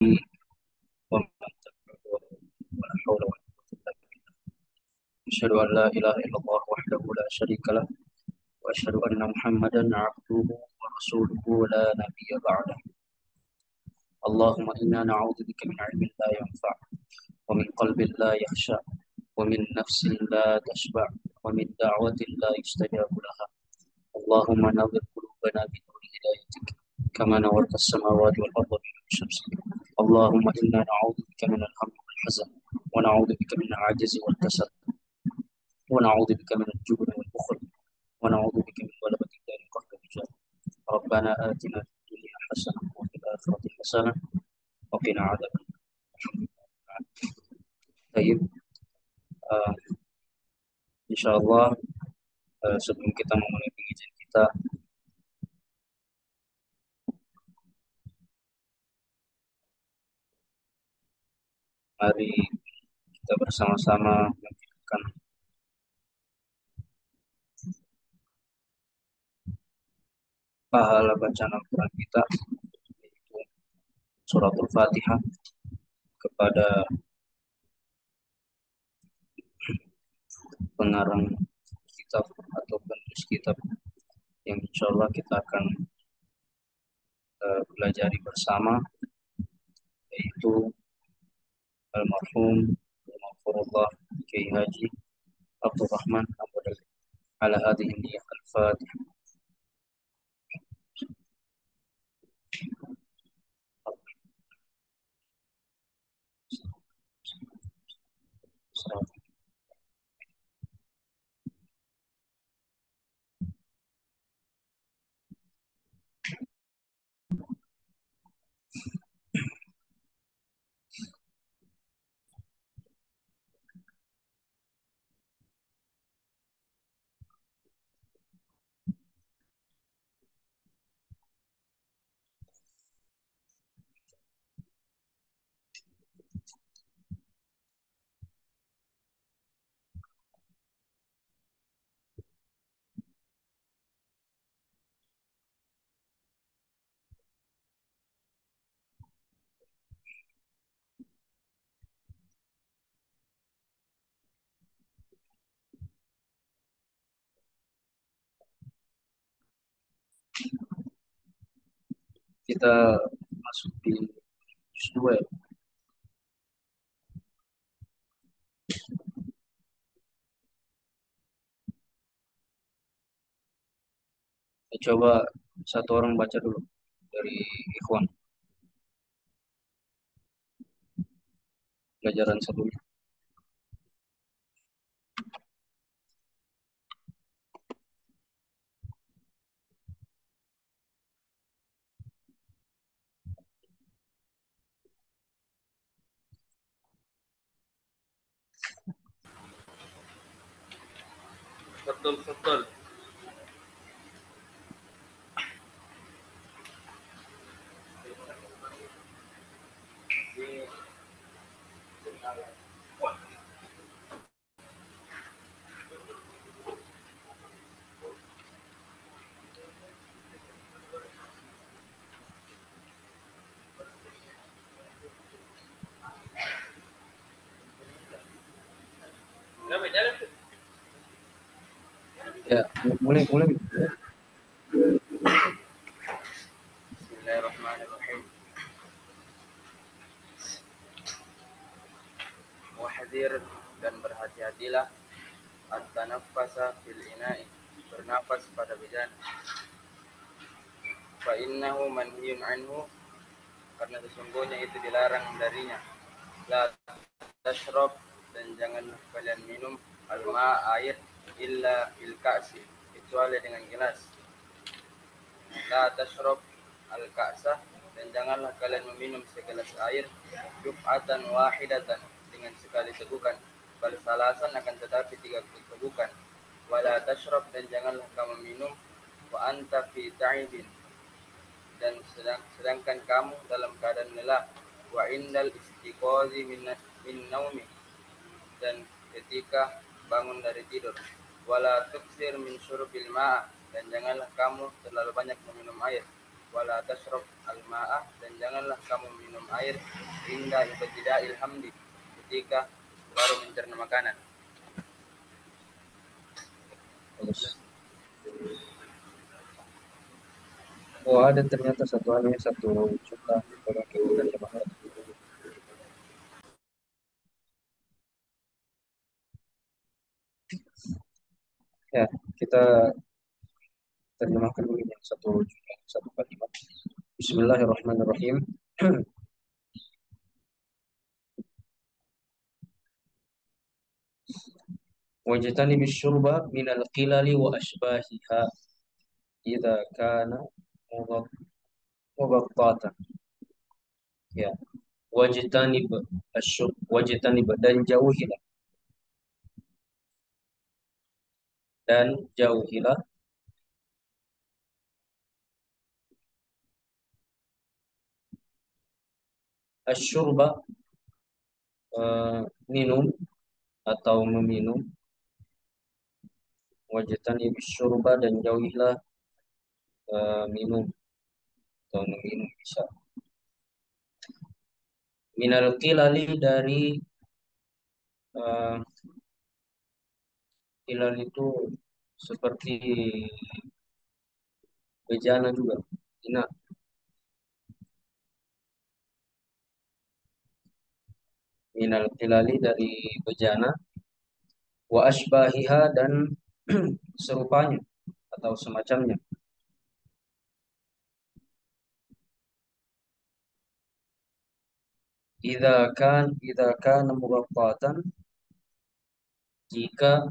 ومن تبعه ولا حول ولا قوة إلا بالله. أشهد أن لا إله إلا الله وحده لا شريك له، وأشهد أن محمدا عبده ورسوله لا نبي بعده. اللهم إنا نعوذ بك من علم لا ينفع، ومن قلب لا يخشع، ومن نفس لا تشبع، ومن دعوة لا يستجاب لها. اللهم نور قلوبنا بنور هدايتك، كما نورت السماوات والأرض بنور شمسك. اللهم إنا نعوذ بك من الهم والحزن، ونعوذ بك من العجز والكسل، ونعوذ بك من الجبن والبخل، ونعوذ بك من غلبة الدين قهر الرجال. ربنا آتنا في الدنيا حسنة وفي الآخرة حسنة وقنا عذاب النار. طيب, uh, insya Allah, sebelum kita memulai pengajian kita, mari kita bersama-sama mendengarkan pahala bacaan Al-Quran kita, yaitu suratul Fatihah, kepada pengarang kitab atau penulis kitab yang insya Allah kita akan pelajari bersama, yaitu almarhum Maghfurullah Kiai Haji Abdul Rahman Abu Dhabi. Ala hadhihi niyah al-Fatihah. Kita masuk di juz 2 ya. Coba satu orang baca dulu dari Ikhwan, pelajaran sebelumnya. تفضل تفضل. Ya, mulai. Bismillahirrahmanirrahim. Wahdir dan berhati-hatilah at-tanaffasa fil ina'i, bernafas pada bejana. Fa innahu manhiyun anhu, karena sesungguhnya itu dilarang darinya. La tashrab, dan jangan kalian minum alma, air, illa bil ka'si, kecuali dengan gelas. La tashrab al-ka'sah, dan janganlah kalian meminum segelas air duf'atan wahidatan, dengan sekali tegukan, bal salasan, akan tetapi 3 tegukan. Wala tashrab, dan janganlah kamu minum wa anta fi ta'ibin, dan sedangkan kamu dalam keadaan lelah, wa indal istiqazi min naumi, dan ketika bangun dari tidur. Wala tuksir min syurbil ma', dan janganlah kamu terlalu banyak meminum air. wala tashrab al-ma'ah, dan janganlah kamu minum air inda ibtida'il hamdi, ketika baru mencerna makanan. Bagus. Oh, ada ternyata satu aneh, satu jumlah kalau kita terjemahkan. Ya, kita terjemahkan dulu yang satu jumlah, satu kalimat. Bismillahirrahmanirrahim. Wajtani bisyurba minal qilali wa ashbahiha idza kana mughattatan. Ya, wajtanib wajtanib dan jauhilah, dan jauhilah asyurba, minum atau meminum. Wajtanib syurba dan jauhilah minum atau meminum bisa. Minal qilali dari qilal itu seperti bejana juga. Ina, minal qilali dari bejana, wa ashbahiha dan serupanya atau semacamnya. Idza kana mughaffatan, jika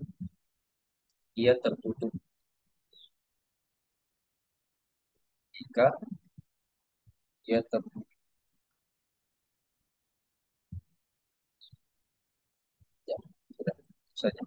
ia tertutup, jika ia tertutup, ya, sudah saja.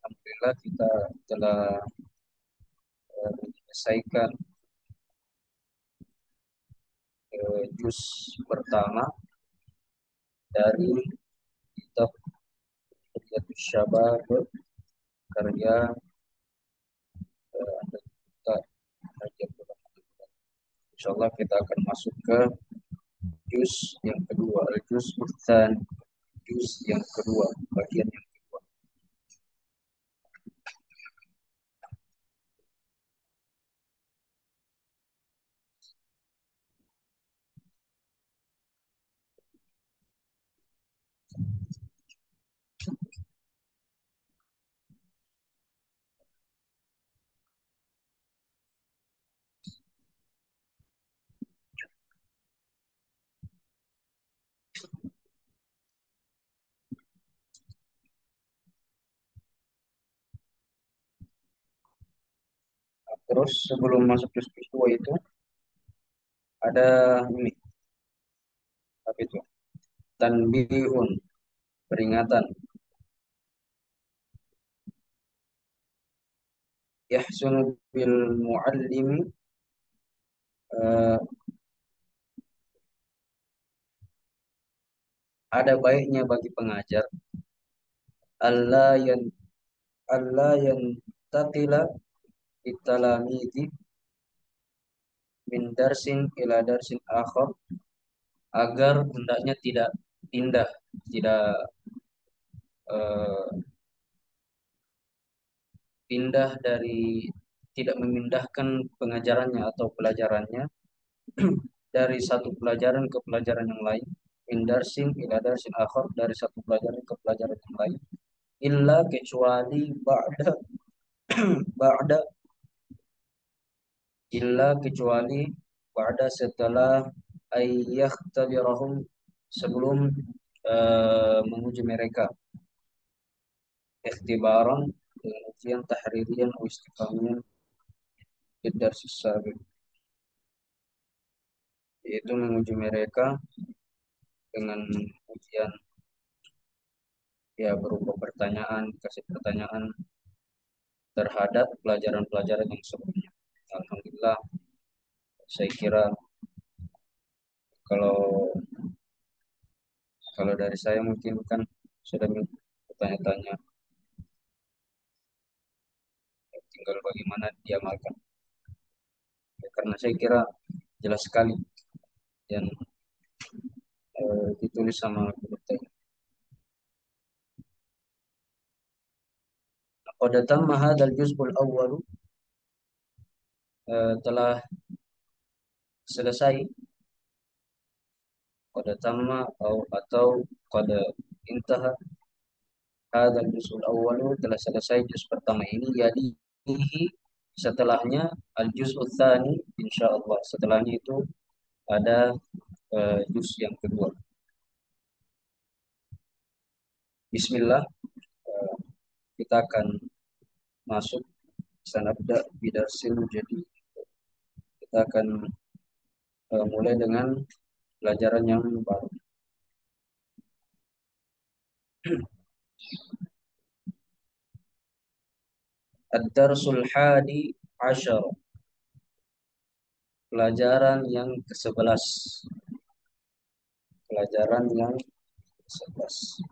Alhamdulillah kita telah menyelesaikan juz pertama dari kitab Hidyatus Syabab, karya kita Hajatul Rahman. Insyaallah kita akan masuk ke juz yang kedua, juz Ursan, juz yang kedua, bagian yang kedua. Terus sebelum masuk juz kedua itu ada ini, apa itu? Tanbihun, peringatan. Yahsunu bil muallimi, eh, ada baiknya bagi pengajar Allah yang Allah yang tatila bitalamidi min darsin ila darsin akhar, agar hendaknya tidak pindah, tidak eh, pindah dari, tidak memindahkan pengajarannya atau pelajarannya dari satu pelajaran ke pelajaran yang lain, min darsin ila darsin akhar, dari satu pelajaran ke pelajaran yang lain, illa kecuali ba'da illa kecuali ba'da setelah ayyahtabirahum, sebelum menguji mereka, ikhtibaran, dengan ujian tahririan atau istifhamian, bidar sabiq, yaitu menguji mereka dengan ujian ya berupa pertanyaan, kasih pertanyaan terhadap pelajaran-pelajaran yang sebelumnya. Alhamdulillah, saya kira kalau kalau dari saya mungkin kan sudah bertanya-tanya, tinggal bagaimana diamalkan. Ya, karena saya kira jelas sekali dan ditulis sama guru saya. Qad tamma hadzal juz'ul awwal, telah selesai qad tamma atau qad intaha hadzal juz'ul awwal, telah selesai juz pertama ini, jadi setelahnya al juz'ul tsani insyaallah, setelahnya itu ada juz yang kedua. Bismillah, eh, kita akan masuk sanabda bidarsil, jadi kita akan mulai dengan pelajaran yang baru. Ad-darsul hadi asyar, pelajaran yang ke-11. Pelajaran yang ke-11.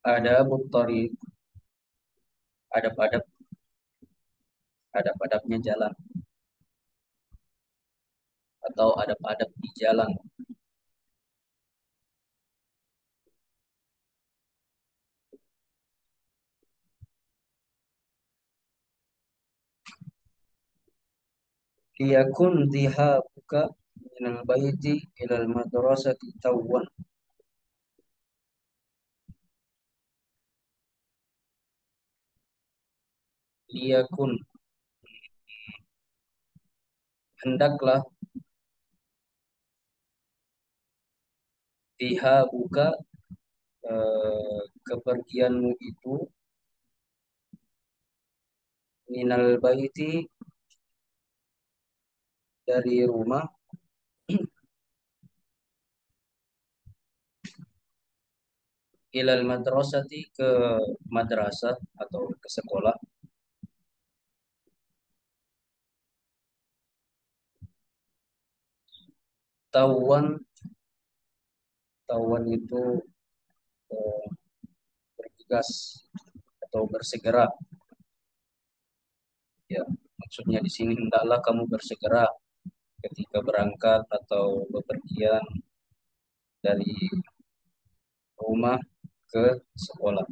Adabut thariq, adab-adab, adab-adabnya jalan atau adab-adab di jalan. Liyakun dhihabuka minal baiti ilal madrasati tawwan. Liyakun, hendaklah, dhihabuka, kepergianmu itu, minal baiti, dari rumah, ilal madrasati, ke madrasah atau ke sekolah, tawan, tawan itu eh, bergegas atau bersegera. Ya, maksudnya di sini hendaklah kamu bersegera ketika berangkat atau bepergian dari rumah ke sekolah.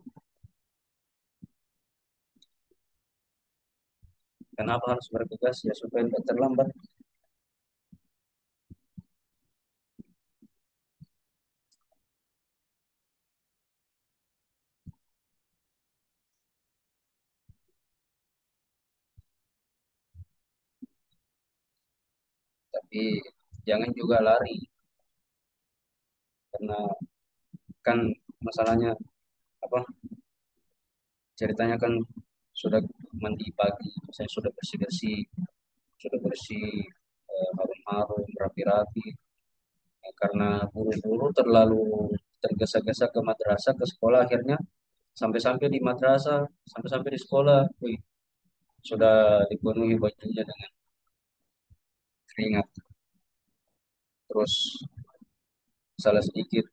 Kenapa harus bergegas? Ya supaya tidak terlambat. Tapi jangan juga lari, karena kan masalahnya apa? Ceritanya kan sudah mandi pagi, saya sudah bersih-bersih, sudah bersih, harum-harum, rapi-rapi. Nah, karena buru-buru terlalu tergesa-gesa ke madrasah, ke sekolah, akhirnya sampai-sampai di madrasah, sampai-sampai di sekolah, wih, sudah dipenuhi bajunya dengan keringat. Terus salah sedikit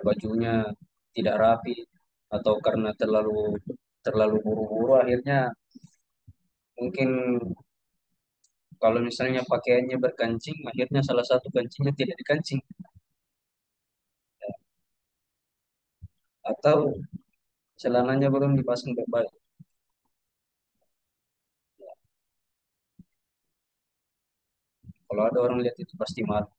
bajunya tidak rapi, atau karena terlalu terlalu buru-buru, akhirnya mungkin kalau misalnya pakaiannya berkancing, akhirnya salah satu kancingnya tidak dikancing, atau celananya belum dipasang baik-baik. Kalau ada orang lihat itu pasti malu.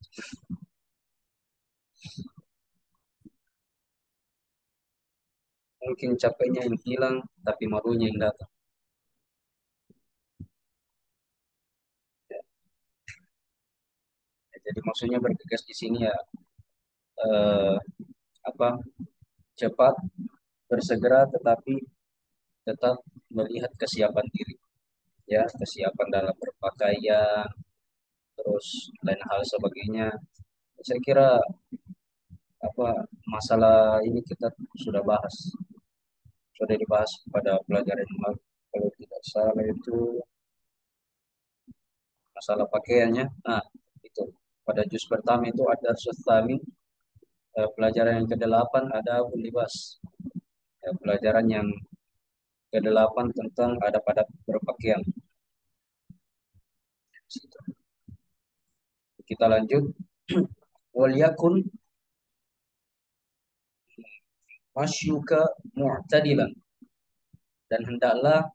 Mungkin capeknya yang hilang, tapi malunya yang datang. Ya, jadi maksudnya bergegas di sini ya, eh, apa, cepat bersegera tetapi tetap melihat kesiapan diri, ya, kesiapan dalam berpakaian, terus lain hal sebagainya. Saya kira apa masalah ini kita sudah bahas, sudah dibahas pada pelajaran yang lalu. Kalau tidak salah itu masalah pakaiannya. Nah, itu pada juz pertama itu ada Sustami, pelajaran yang ke-8 ada Libas. Ya, pelajaran yang ke-8 tentang adab-adab berpakaian. Kita lanjut. Wal yakun masyuka mu'tadilan, dan hendaklah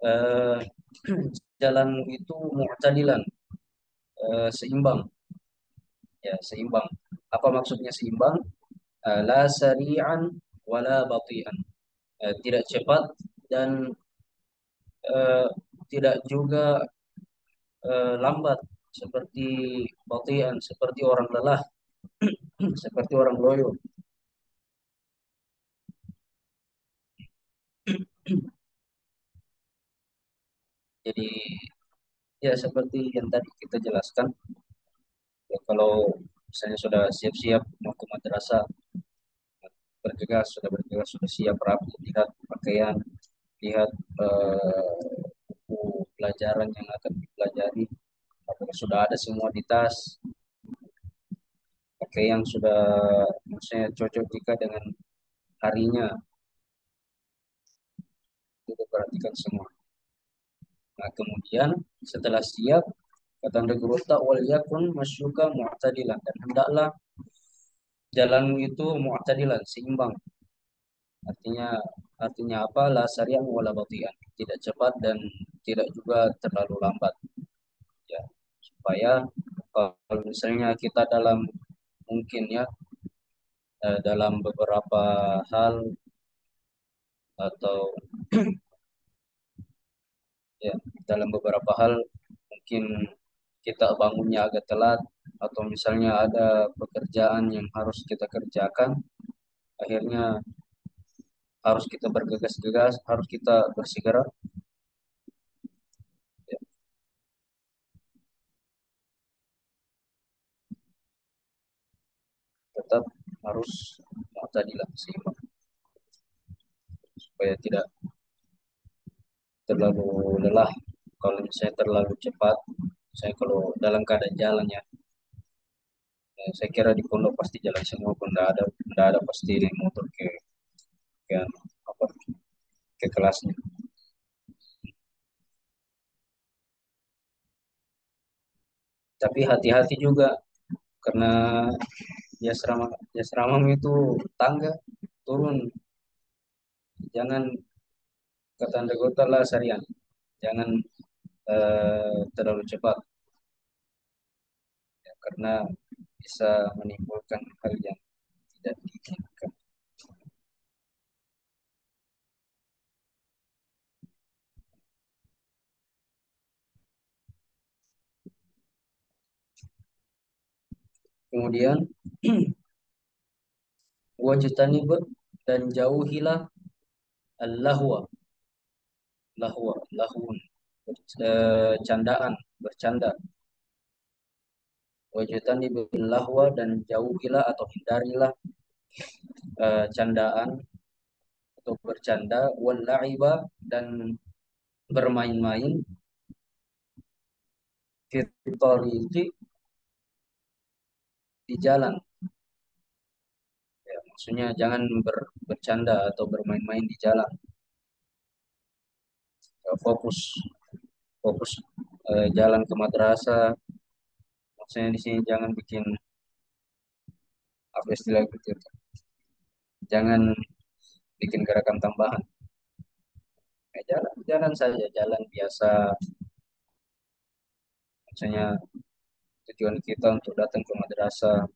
eh, jalanmu itu mu'tadilan, seimbang, ya, seimbang. Apa maksudnya seimbang? La sari'an wala bati'an. Tidak cepat dan eh, tidak juga lambat seperti bati'an, seperti orang lelah, seperti orang loyo. Jadi ya seperti yang tadi kita jelaskan, ya, kalau misalnya sudah siap-siap mau ke madrasah, bergegas, sudah bergegas, sudah siap rapi, lihat pakaian, lihat buku pelajaran yang akan dipelajari, apakah sudah ada semua di tas, pakaian sudah maksudnya cocok jika dengan harinya, itu diperhatikan semua. Nah, kemudian setelah siap, kata Guru wal yakun masyuka mu'tadilan, dan hendaklah jalanmu itu mu'tadilan, seimbang. Artinya artinya apa? La sari'an wala bati'an. Tidak cepat dan tidak juga terlalu lambat. Ya, supaya kalau misalnya kita dalam mungkin ya dalam beberapa hal atau ya dalam beberapa hal mungkin kita bangunnya agak telat atau misalnya ada pekerjaan yang harus kita kerjakan, akhirnya harus kita bergegas-gegas, harus kita bersegera, ya, tetap harus mu'tadilah, seimbang, supaya tidak terlalu lelah. Kalau misalnya terlalu cepat, saya kalau dalam keadaan jalan ya, saya kira di pondok pasti jalan semua pun tidak ada pasti naik motor ke apa ke kelasnya. Tapi hati-hati juga karena di asrama itu tangga turun, jangan kata anggota lah sarian, jangan terlalu cepat, ya, karena bisa menimbulkan hal yang tidak diinginkan. Kemudian wajtanib, dan jauhilah al-lahwa, lahun, candaan, bercanda. Wajtanib lahwa, dan jauhilah atau hindarilah candaan atau bercanda, wal la'iba, dan bermain-main, fitoriqi, di jalan. Ya, maksudnya jangan bercanda atau bermain-main di jalan. Ya, fokus jalan ke madrasah. Maksudnya di sini jangan bikin apa istilah gitu. Jangan bikin gerakan tambahan. Jalan saja, jalan biasa. Maksudnya tujuan kita untuk datang ke madrasah,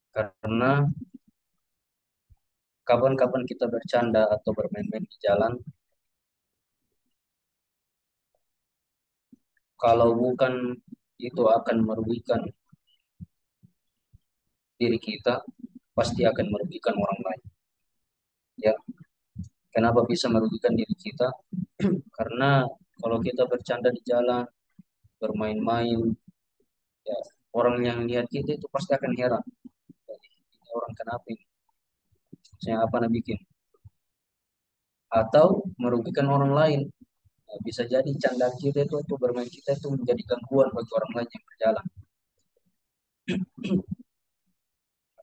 karena kapan-kapan kita bercanda atau bermain-main di jalan, Kalau bukan itu akan merugikan diri kita, pasti akan merugikan orang lain. Ya, kenapa bisa merugikan diri kita? Karena kalau kita bercanda di jalan, bermain-main, ya, orang yang lihat kita itu pasti akan heran. Ini orang kenapa ini? Saya apa nak bikin? Atau merugikan orang lain. Nah, bisa jadi canda kita itu atau bermain kita itu menjadi gangguan bagi orang lain yang berjalan.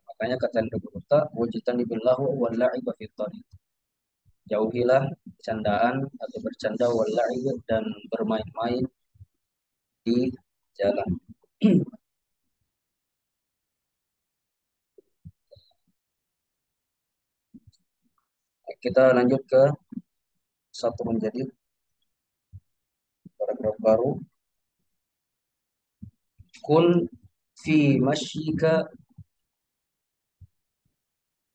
Makanya kata Nabi kita, wajtanibillahu wal la'iba fit thariq. Jauhilah candaan atau bercanda wal la'ib dan bermain-main di jalan. Kita lanjut ke satu menjadi paragraf baru. Kun fi masyika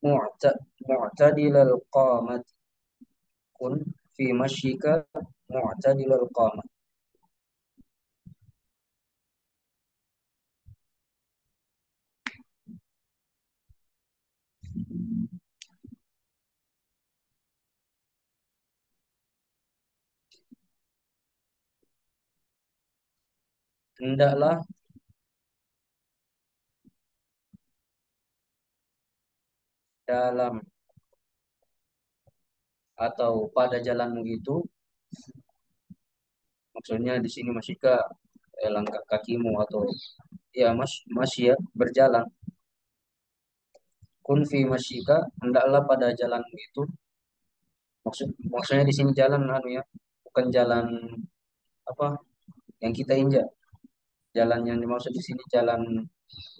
mu'tadilal qamat. Kun fi masyika mu'tadilal qamat. Hendaklah dalam atau pada jalanmu itu, maksudnya di sini masyika langkah kakimu atau ya masih ya berjalan. Kun fi masyika, hendaklah pada jalanmu itu. Maksudnya di sini jalan anu ya, bukan jalan apa yang kita injak. Jalan yang dimaksud di sini jalan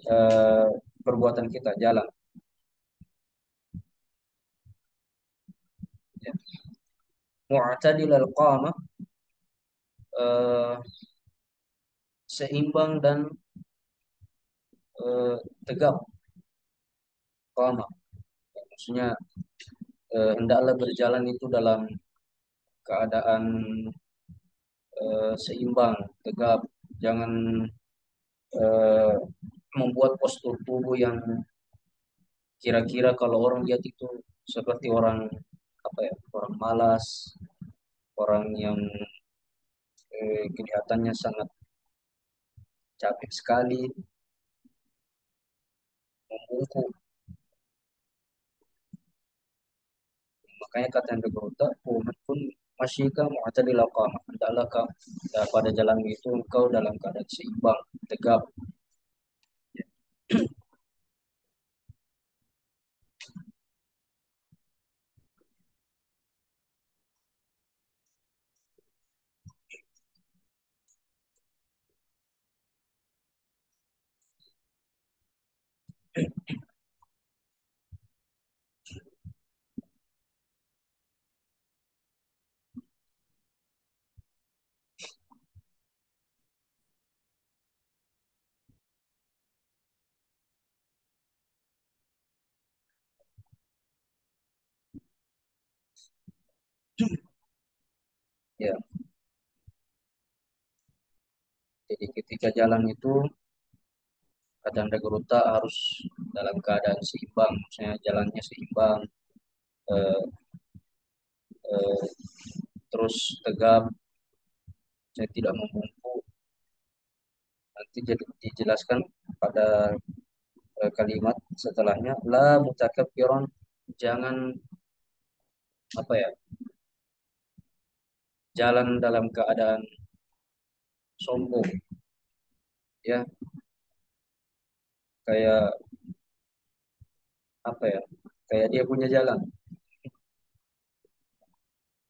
eh, perbuatan kita, jalan. Ya. Mu'tadilal qamah, eh, seimbang dan tegap. Qamah. Maksudnya hendaklah berjalan itu dalam keadaan seimbang, tegap. Jangan eh, membuat postur tubuh yang kira-kira kalau orang lihat itu seperti orang apa ya, orang malas, orang yang kelihatannya sangat capek sekali, membungkuk. Makanya kata yang berkata, pun masyika mu'tadil qamah. Hendaklah kau pada jalan itu engkau dalam keadaan seimbang, tegap. Ya, jadi ketika jalan itu kadang Daguruta harus dalam keadaan seimbang, misalnya jalannya seimbang, eh, eh, terus tegap, saya tidak membungkuk. Nanti jadi dijelaskan pada kalimat setelahnya, la mutakabbiron, jangan apa ya, jalan dalam keadaan sombong, ya kayak apa ya, kayak dia punya jalan,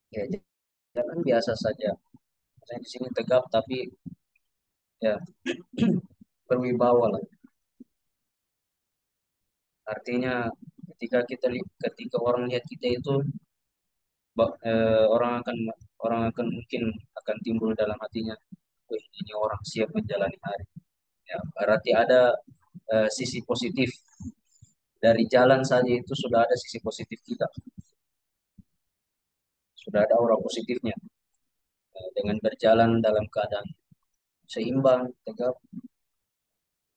ya jalan biasa saja. Misalnya di sini tegap tapi ya berwibawa lah. Artinya ketika orang lihat kita itu orang akan mungkin akan timbul dalam hatinya, wih ini orang siap menjalani hari. Ya, berarti ada sisi positif dari jalan saja itu sudah ada sisi positif kita, sudah ada aura positifnya dengan berjalan dalam keadaan seimbang, tegap.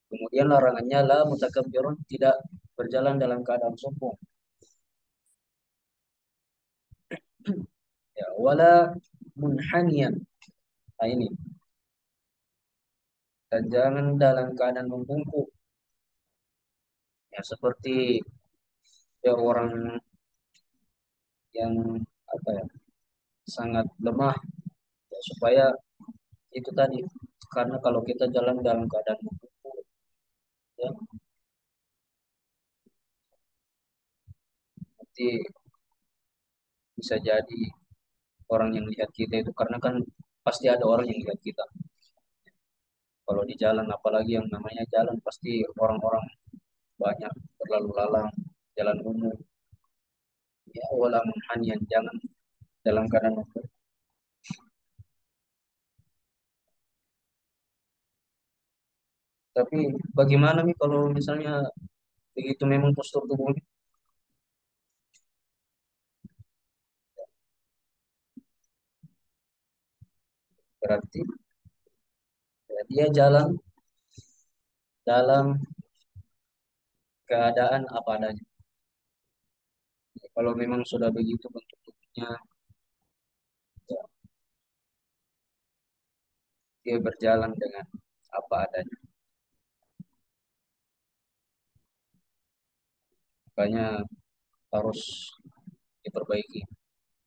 Kemudian larangannya la mutakabbirun, tidak berjalan dalam keadaan sombong. Ya, wala munhaniyan. Nah ini, dan jangan dalam keadaan membungkuk. Ya seperti ya orang yang apa ya, sangat lemah, ya, supaya itu tadi, karena kalau kita jalan dalam keadaan membungkuk, ya nanti bisa jadi orang yang lihat kita itu, karena kan pasti ada orang yang lihat kita kalau di jalan, apalagi yang namanya jalan pasti orang-orang banyak berlalu lalang, jalan umum. Ya wala munhaniyan, jangan dalam keadaan membungkuk. Tapi bagaimana nih kalau misalnya begitu memang postur tubuhnya, berarti ya, dia jalan dalam keadaan apa adanya. Kalau memang sudah begitu bentuk tubuhnya, ya, dia berjalan dengan apa adanya. Makanya harus diperbaiki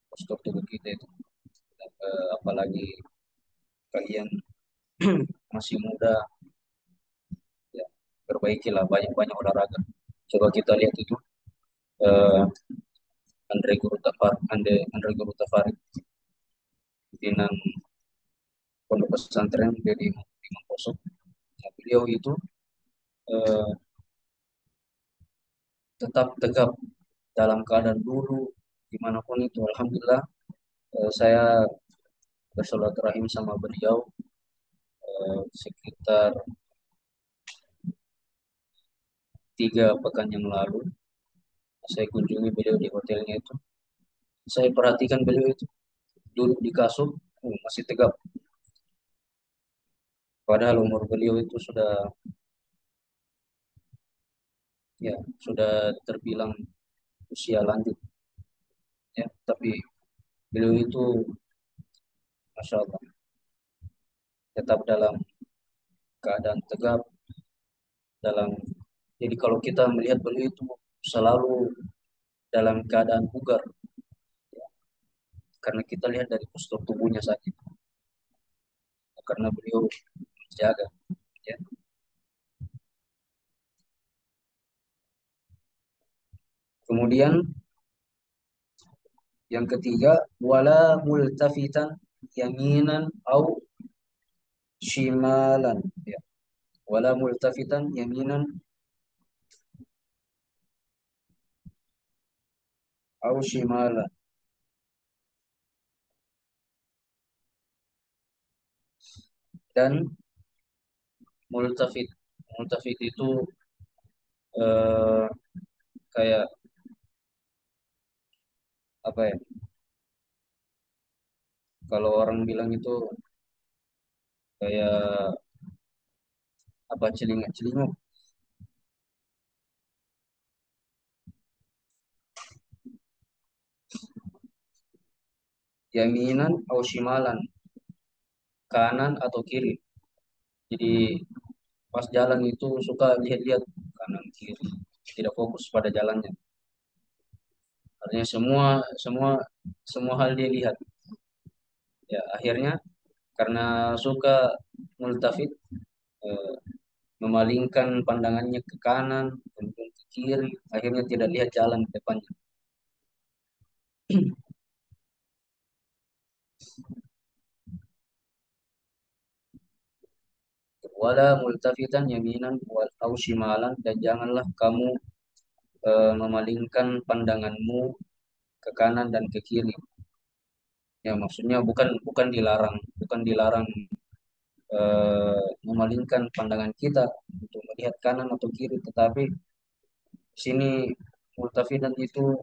postur tubuh kita itu. Apalagi kalian masih muda, ya, perbaikilah banyak-banyak olahraga. Coba kita lihat itu eh, Andre Guru Tafari, pimpinan pondok pesantren di Mangkosok. Nah, beliau itu eh, tetap tegap dalam keadaan dulu dimanapun itu. Alhamdulillah, saya bersilaturahim sama beliau sekitar 3 pekan yang lalu. Saya kunjungi beliau di hotelnya itu. Saya perhatikan beliau itu duduk di kasur, masih tegap. Padahal umur beliau itu ya sudah terbilang usia lanjut, ya. Tapi beliau itu, masya Allah, tetap dalam keadaan tegap dalam. Jadi kalau kita melihat beliau itu selalu dalam keadaan bugar, karena kita lihat dari postur tubuhnya saja, karena beliau jaga, ya. Kemudian yang ketiga, wala multafitan yaminan au shimalan, ya. Wala multafitan yaminan au shimalan. Dan multafit, multafit itu eh, kayak apa ya, kalau orang bilang itu kayak apa, celingak celinguk, yaminan au shimalan, kanan atau kiri. Jadi pas jalan itu suka lihat-lihat kanan kiri, tidak fokus pada jalannya. Artinya semua semua semua hal dia lihat. Ya akhirnya karena suka multafit, eh, memalingkan pandangannya ke kanan kemudian ke kiri, akhirnya tidak lihat jalan di depannya. Wala multafitan yaminan wal au shimalan, dan janganlah kamu memalingkan pandanganmu ke kanan dan ke kiri. Ya maksudnya bukan bukan dilarang, bukan dilarang memalingkan pandangan kita untuk melihat kanan atau kiri, tetapi di sini multafidan itu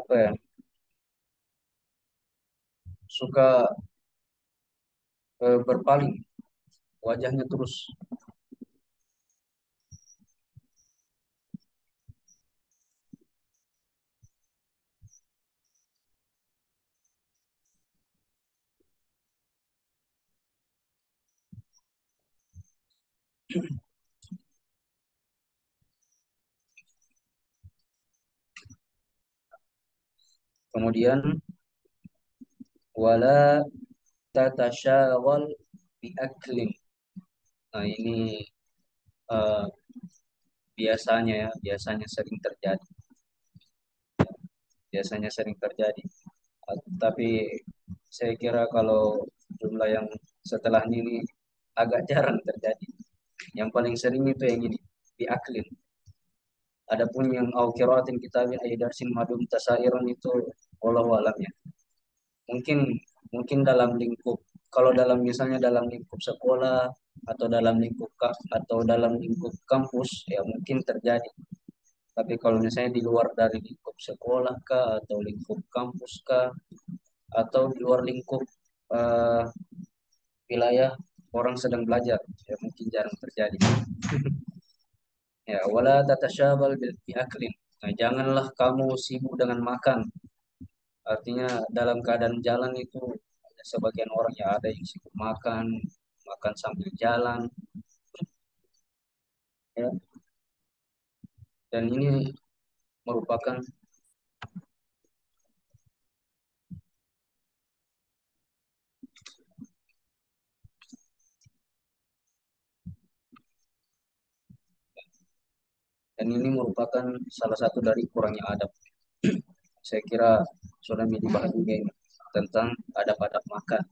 apa ya, suka berpaling wajahnya terus. Kemudian wala tatasyawal bi aklin. Nah, ini eh, biasanya ya, biasanya sering terjadi. Biasanya sering terjadi. Tapi saya kira kalau jumlah yang setelah ini agak jarang terjadi. Yang paling sering itu yang ini, di aklin. Adapun yang au qiraatin kitabin ay darsin madum tasairan itu wallahu alam ya. Mungkin mungkin dalam lingkup, kalau dalam misalnya dalam lingkup sekolah atau dalam lingkup atau dalam lingkup kampus ya mungkin terjadi. Tapi kalau misalnya di luar dari lingkup sekolah kah atau lingkup kampus kah atau di luar lingkup eh, wilayah orang sedang belajar ya mungkin jarang terjadi. Ya, wala tatasyabal bil aklin. Nah, janganlah kamu sibuk dengan makan. Artinya dalam keadaan jalan itu ada sebagian orang ya ada yang sibuk makan, makan sambil jalan, ya. Dan ini merupakan dan ini merupakan salah satu dari kurangnya adab. Saya kira sudah dibahas juga ini tentang adab-adab makan.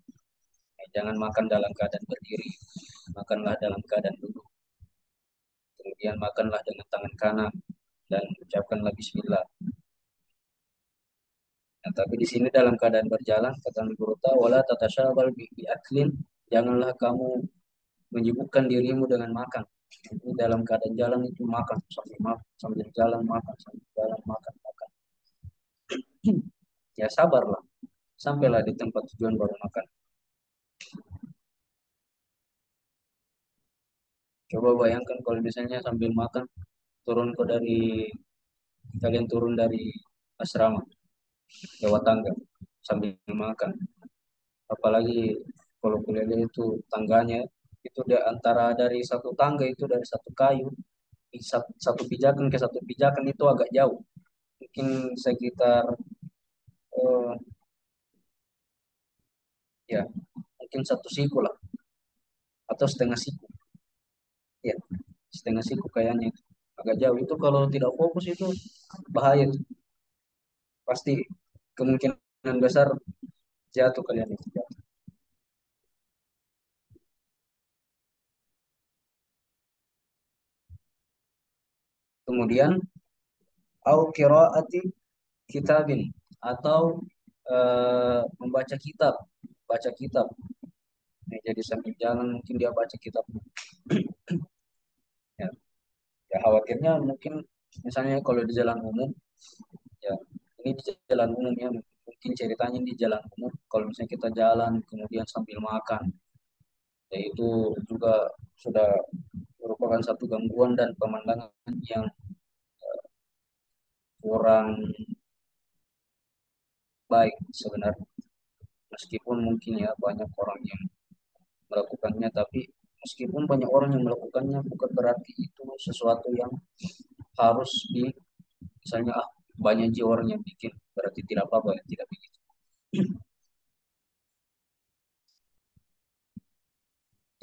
Ya, jangan makan dalam keadaan berdiri, makanlah dalam keadaan duduk. Kemudian makanlah dengan tangan kanan dan ucapkanlah bismillah. Nah, tapi di sini dalam keadaan berjalan, kata Guru wala tatasyabal bi aklin, janganlah kamu menyibukkan dirimu dengan makan. Ini dalam keadaan jalan itu makan, sambil jalan makan, sambil jalan makan, makan. Ya sabarlah, sampailah di tempat tujuan baru makan. Coba bayangkan kalau misalnya sambil makan, turun ke dari, kalian turun dari asrama, lewat tangga, sambil makan. Apalagi kalau kuliah itu tangganya, itu di antara dari satu tangga itu dari satu kayu, satu pijakan ke satu pijakan itu agak jauh. Mungkin sekitar eh, ya mungkin satu siku lah atau setengah siku ya, setengah siku kayaknya itu agak jauh itu kalau tidak fokus itu bahaya tuh. Pasti kemungkinan besar jatuh kalian itu jatuh. Kemudian au qiraati kitabin atau membaca kitab, baca kitab. Nah, jadi sambil jalan mungkin dia baca kitab ya. Ya khawatirnya mungkin misalnya kalau di jalan umum ya, ini di jalan umum ya, mungkin ceritanya di jalan umum kalau misalnya kita jalan kemudian sambil makan ya itu juga sudah merupakan satu gangguan dan pemandangan yang kurang baik sebenarnya, meskipun mungkin ya banyak orang yang melakukannya, tapi meskipun banyak orang yang melakukannya bukan berarti itu sesuatu yang harus di, misalnya banyak jiwa orang yang bikin berarti tidak apa-apa ya, tidak begitu.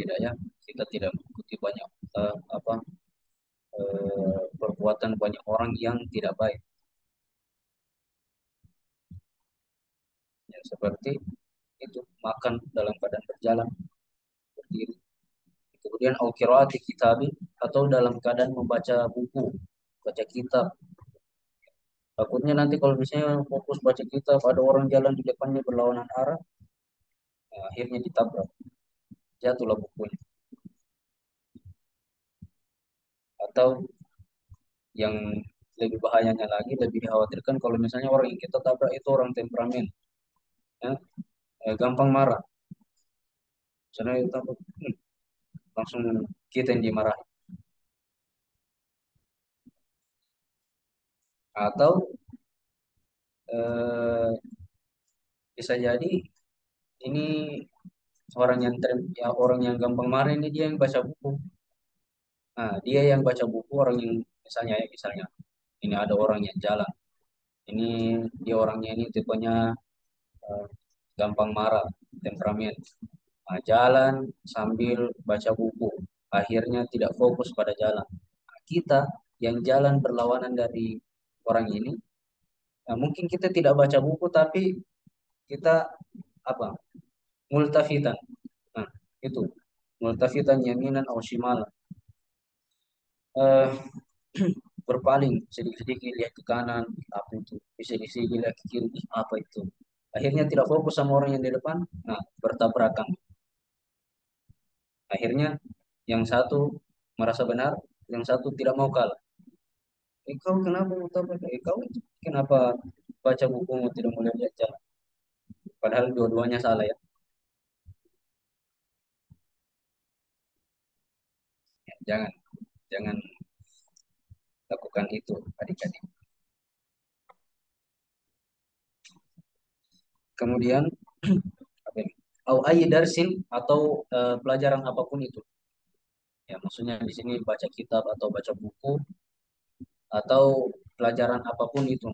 Tidak ya, kita tidak mengikuti banyak apa perbuatan banyak orang yang tidak baik ya, seperti itu makan dalam keadaan berjalan berdiri, kemudian au qiraati kitabin atau dalam keadaan membaca buku, baca kitab. Takutnya nanti kalau misalnya fokus baca kitab ada orang jalan di depannya berlawanan arah, ya, akhirnya ditabrak, jatuhlah bukunya. Atau yang lebih bahayanya lagi, lebih dikhawatirkan kalau misalnya orang yang kita tabrak itu orang temperamen, ya, gampang marah. Karena itu apa, langsung kita yang dimarahi. Atau eh, bisa jadi ini ya orang yang gampang marah ini dia yang baca buku. Nah, dia yang baca buku orang yang misalnya ini ada orang yang jalan. Ini dia orangnya ini tipenya eh, gampang marah, temperamen. Nah, jalan sambil baca buku, akhirnya tidak fokus pada jalan. Nah, kita yang jalan berlawanan dari orang ini, nah, mungkin kita tidak baca buku tapi kita apa? Multafitan. Nah, itu multafitan yaminan aw shimalan. Eh, berpaling sedikit-sedikit lihat ke kanan, apa itu? Sedikit-sedikit lihat ke kiri, "Ih, apa itu?" Akhirnya tidak fokus sama orang yang di depan, nah bertabrakan. Akhirnya yang satu merasa benar, yang satu tidak mau kalah. Kau kenapa mau tabrak? Kau kenapa baca bukumu tidak mau lihat jalan? Padahal dua-duanya salah ya. Ya, jangan, jangan lakukan itu adik-adik. Kemudian apa ini? Au ayyi darsin atau pelajaran apapun itu. Ya, maksudnya di sini baca kitab atau baca buku atau pelajaran apapun itu.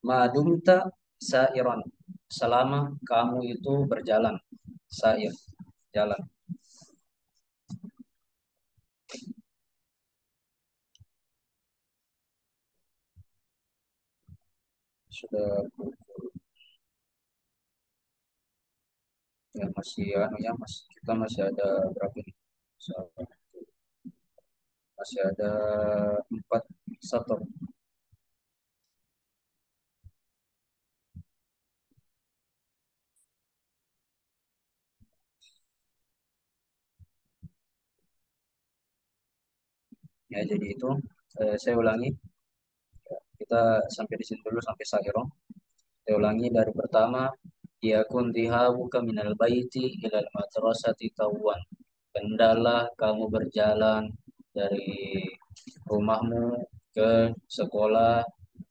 Madumta sairon. Selama kamu itu berjalan. Sair, jalan. Sudah ya masih anu ya, kita masih ada berapa ini? So- Masih ada 4 satu. Ya, jadi itu saya ulangi. Kita sampai di sini dulu sampai Sa'iro. Saya ulangi dari pertama. Ya kuntihabuka minal baiti ilal madrasati tawwan. Hendaklah kamu berjalan dari rumahmu ke sekolah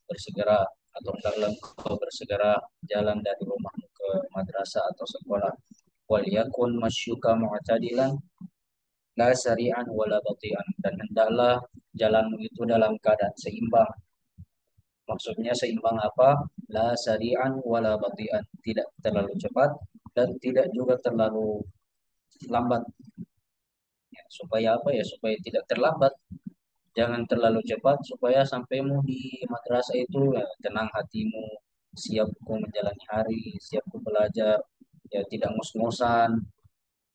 bersegera, atau hendaklah kau bersegera jalan dari rumahmu ke madrasah atau sekolah. Wal yakun masyuka mu'tadilan la sari'an wala bati'an, dan hendaklah jalanmu itu dalam keadaan seimbang. Maksudnya seimbang apa? La sari'an wala bati'an, tidak terlalu cepat dan tidak juga terlalu lambat. Ya, supaya apa ya? Supaya tidak terlambat. Jangan terlalu cepat supaya sampaimu di madrasah itu ya, tenang hatimu, siap kau menjalani hari, siap kau belajar, ya tidak ngos-ngosan,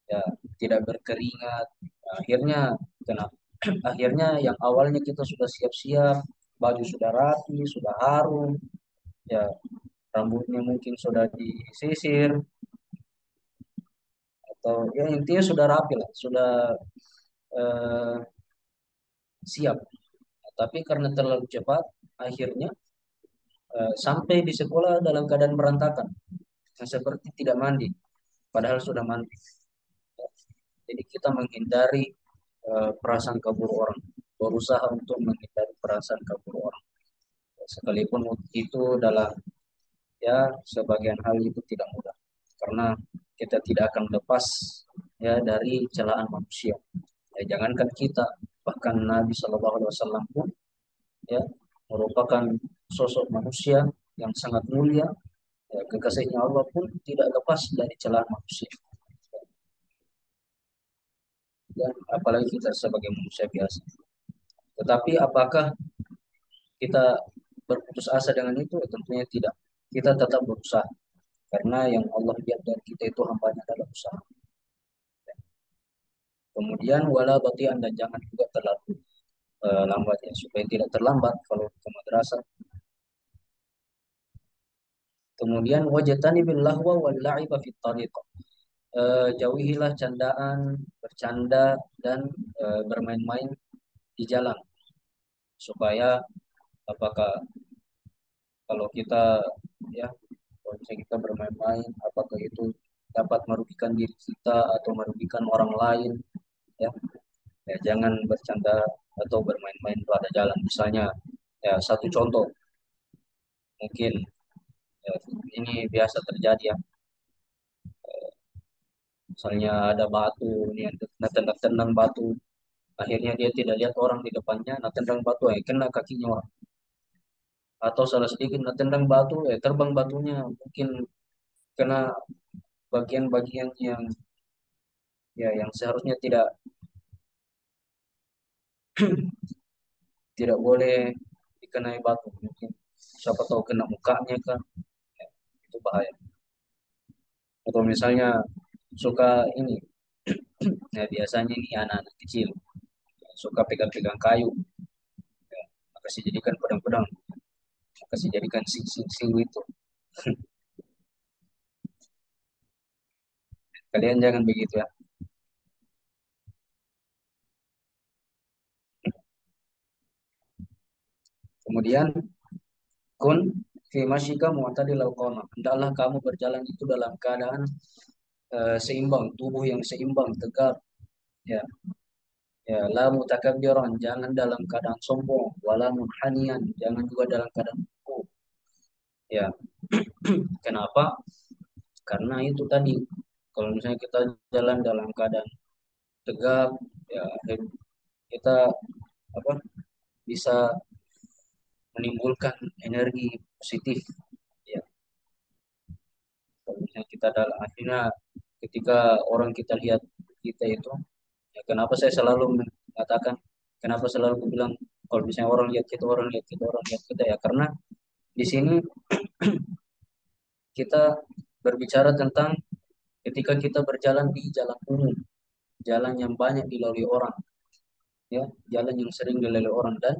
ya tidak berkeringat. Nah, akhirnya kenapa? Akhirnya yang awalnya kita sudah siap-siap, baju sudah rapi, sudah harum, ya rambutnya mungkin sudah disisir, atau ya intinya sudah rapi lah, sudah eh, siap. Nah, tapi karena terlalu cepat, akhirnya sampai di sekolah dalam keadaan berantakan, yang seperti tidak mandi, padahal sudah mandi. Jadi kita menghindari perasaan kabur orang, berusaha untuk menghindari perasaan kabur orang. Sekalipun itu dalam ya sebagian hal itu tidak mudah, karena kita tidak akan lepas ya dari celaan manusia. Ya, jangankan kita, bahkan Nabi Shallallahu Alaihi Wasallam pun ya merupakan sosok manusia yang sangat mulia. Ya, kekasihnya Allah pun tidak lepas dari celaan manusia. Dan apalagi kita sebagai manusia biasa. Tetapi apakah kita berputus asa dengan itu? Tentunya tidak. Kita tetap berusaha. Karena yang Allah lihat dari kita itu hambanya dalam usaha. Kemudian wala bati anda jangan juga terlalu lambat ya. Supaya tidak terlambat kalau ke madrasah. Kemudian wajatani bil lahwa wal la'iba fit tariq. Jauhilah candaan, bercanda dan bermain-main di jalan, supaya apakah kalau kita ya kalau misalnya kita bermain-main apakah itu dapat merugikan diri kita atau merugikan orang lain, ya, ya jangan bercanda atau bermain-main pada jalan. Misalnya, ya satu contoh mungkin, ya, ini biasa terjadi ya. Misalnya ada batu, nih, nah tendang-tendang batu, akhirnya dia tidak lihat orang di depannya, nah tendang batu, kena kakinya orang. Atau salah sedikit, nah tendang batu, terbang batunya, mungkin kena bagian-bagian yang, ya yang seharusnya tidak tidak boleh dikenai batu, mungkin siapa tahu kena mukanya kan, ya, itu bahaya. Atau misalnya suka ini, ya biasanya ini anak-anak kecil suka pegang-pegang kayu, ya, maka sih jadikan pedang-pedang, maka sih jadikan sing-sing itu. Kalian jangan begitu ya. Kemudian kun fi masyika mu'tadil qama. Hendaklah kamu berjalan itu dalam keadaan seimbang, tubuh yang seimbang, tegap, ya. Ya, la mutakabbiran, jangan dalam keadaan sombong, wala munhaniyan, jangan juga dalam keadaan ruku. Ya, kenapa? Karena itu tadi, kalau misalnya kita jalan dalam keadaan tegap, ya kita apa bisa menimbulkan energi positif. Ya, kalau misalnya kita dalam akhirnya ketika orang kita lihat kita itu, ya kenapa saya selalu mengatakan, kenapa selalu bilang kalau misalnya orang lihat kita, orang lihat kita, orang lihat kita, ya karena di sini kita berbicara tentang ketika kita berjalan di jalan umum, jalan yang banyak dilalui orang, ya, jalan yang sering dilalui orang dan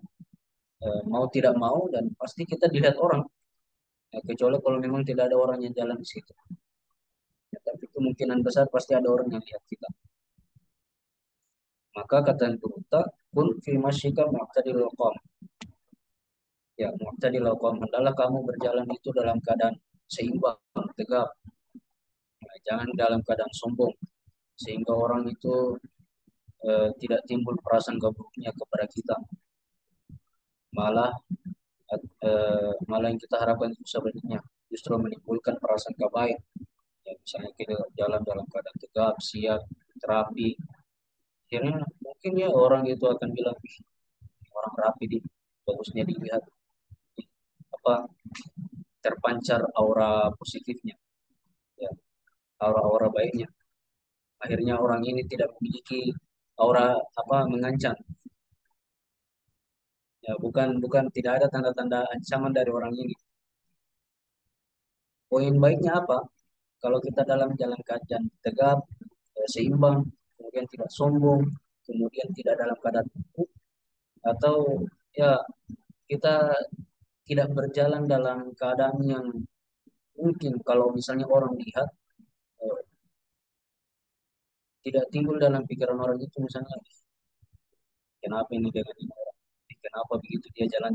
mau tidak mau dan pasti kita dilihat orang, ya, kecuali kalau memang tidak ada orang yang jalan di situ. Ya, tapi kemungkinan besar pasti ada orang yang lihat kita. Maka kata yang Turuta, pun fi masyika mu'tadil qam. Ya, mu'tadil qam adalah kamu berjalan itu dalam keadaan seimbang, tegap. Nah, jangan dalam keadaan sombong sehingga orang itu tidak timbul perasaan buruknya kepada kita. Malah malah yang kita harapkan itu sebenarnya justru menimbulkan perasaan baik. Ya, misalnya kita jalan dalam keadaan tegap, siap, terapi. Akhirnya mungkin ya orang itu akan bilang, "Ih, orang rapi di bagusnya dilihat, apa terpancar aura positifnya, ya, aura-aura baiknya. Akhirnya orang ini tidak memiliki aura apa mengancam. Ya, bukan bukan tidak ada tanda-tanda ancaman dari orang ini. Poin baiknya apa? Kalau kita dalam jalan keadaan tegap, seimbang, kemudian tidak sombong, kemudian tidak dalam keadaan buruk, atau ya kita tidak berjalan dalam keadaan yang mungkin kalau misalnya orang lihat, eh, tidak timbul dalam pikiran orang itu misalnya, kenapa ini dengan ini orang, kenapa begitu dia jalan.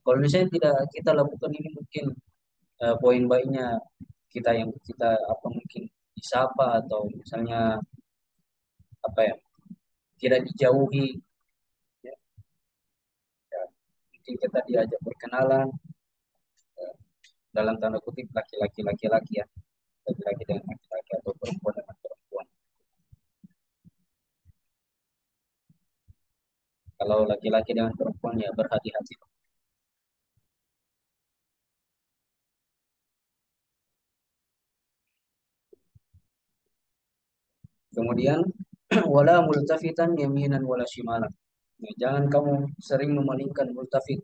Kalau misalnya tidak kita lakukan ini mungkin poin baiknya kita yang kita apa mungkin disapa atau misalnya apa ya tidak dijauhi, ya, ya, mungkin kita diajak berkenalan, eh, dalam tanda kutip laki-laki ya, laki-laki dengan laki-laki atau perempuan dengan perempuan. Kalau laki-laki dengan perempuan ya berhati-hati. Kemudian wala multafitan yaminan wala shimalan. Ya, jangan kamu sering memalingkan multafit,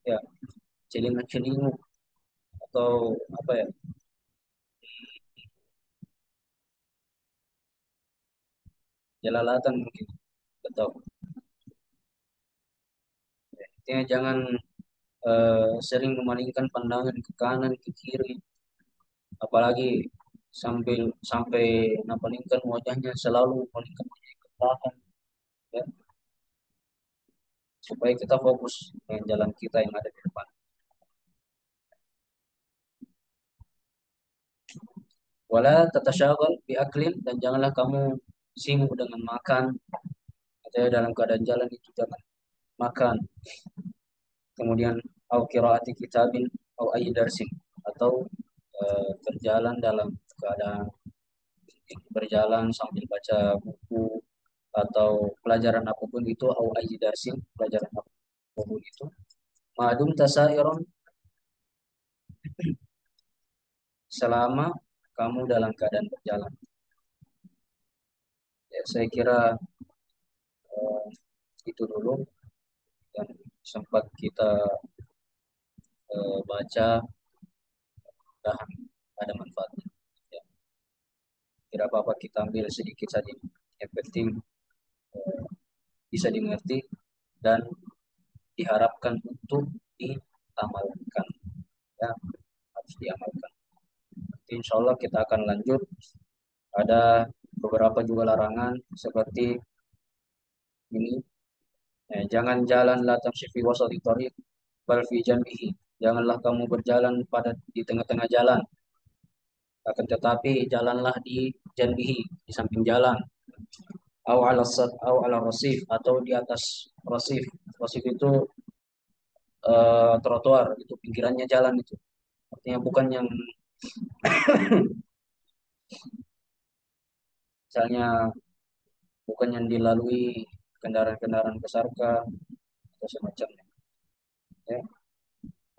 ya, celingak-celinguk atau apa ya, jelalatan mungkin, atau intinya jangan sering memalingkan pandangan ke kanan ke kiri, apalagi sambil sampai napalingkan wajahnya, selalu palingkan wajahnya ke belakang, ya, supaya kita fokus dengan jalan kita yang ada di depan. Wala tatasyaghal bi aklin, dan janganlah kamu sibuk dengan makan, atau dalam keadaan jalan itu jangan makan. Kemudian au qiraati kitabin au ayyi darsin, atau berjalan dalam keadaan berjalan sambil baca buku atau pelajaran apapun itu, au ayyi darsin, pelajaran apapun itu, madum tasairon, selama kamu dalam keadaan berjalan. Ya, saya kira eh, itu dulu yang sempat kita baca, dan ada manfaatnya. Ya, tidak apa-apa kita ambil sedikit saja. Yang penting eh, bisa dimengerti dan diharapkan untuk diamalkan. Ya, harus diamalkan. Insya Allah kita akan lanjut. Ada beberapa juga larangan seperti ini. Jangan jalan la tamshi fi wasati thariq bal fi janbihi. Janganlah kamu berjalan pada di tengah-tengah jalan, akan tetapi jalanlah di janbihi, di samping jalan. Au ala rasif, atau di atas rasif. Rasif itu trotoar, itu pinggirannya jalan itu. Artinya bukan yang misalnya bukan yang dilalui kendaraan-kendaraan besar kah, atau semacamnya. Ya,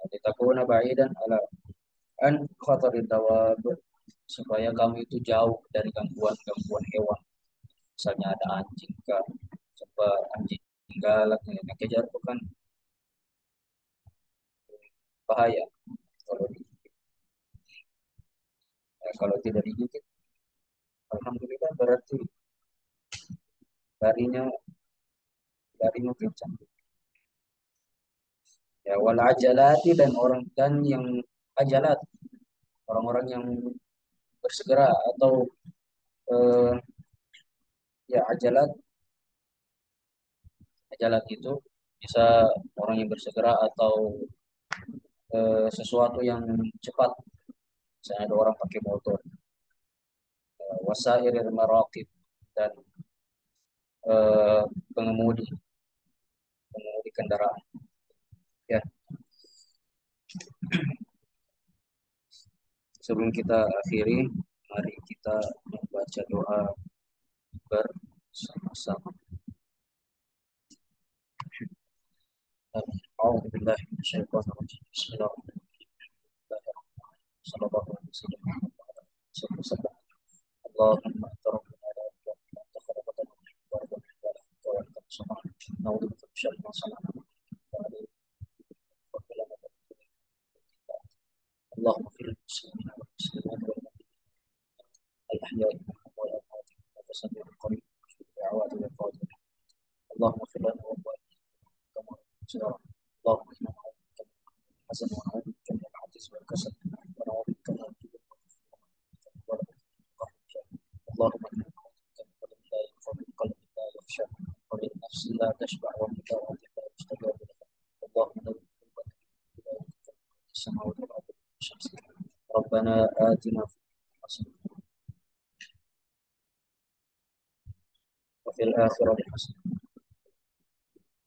ditakuna ba'idan ala an khatarid dawab, supaya kamu itu jauh dari gangguan-gangguan hewan. Misalnya ada anjing kah, coba anjing galak yang kejar itu kan bahaya. Kalau kalau tidak digigit, alhamdulillah, berarti larinya larinya kencang. Ya, wal ajalati, dan yang ajalat, orang-orang yang bersegera, atau eh, ya ajalat. Ajalat itu bisa orang yang bersegera, atau sesuatu yang cepat. Misalnya ada orang pakai motor, wasairil maraqib, dan eh, pengemudi pengemudi kendaraan. Ya, sebelum kita akhiri, mari kita membaca doa bersama-sama. A'udzu billahi minasyaitonir rajim. Bismillahirrahmanirrahim. Sallallahu alaihi wasallam. Allahumma anta rabbuna la ilaha illa anta khalaqtana wa rabbana wa anta subhanaka na'udzu bika min syarri ma sana'na wa اللهم اغفر للمسلمين والمسلمات الأحياء منهم والأموات إنك سميع قريب في الدعوات والفوز. اللهم اغفر لنا والوالدين كما سيرا. اللهم إنا نعوذ بك من الحزن، ونعوذ بك من العجز والكسل، ونعوذ بك من الجبن والبخل. اللهم إنا نعوذ بك من قلب لا يغفر، من قلب لا يخشى، ومن نفس لا تشبع، ومن دعوة لا يستجاب لها. اللهم نور قلوبنا بلا السماوات والأرض والشمس. ربنا آتنا في الدنيا حسنة وفي الآخرة حسنة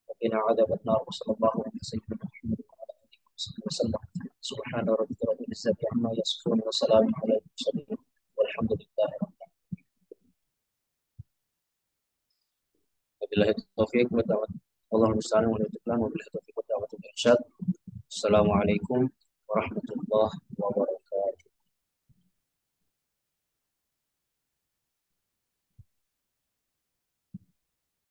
وقنا عذاب النار. وصلى الله على سيدنا محمد وعلى آله وصحبه وسلم. سبحان ربك رب العزة عما يصفون، وسلام على المرسلين، والحمد لله رب العالمين. وبالله التوفيق والدعوة، والله المستعان والاستقلال، وبالله التوفيق والدعوة والإرشاد. السلام عليكم ورحمة الله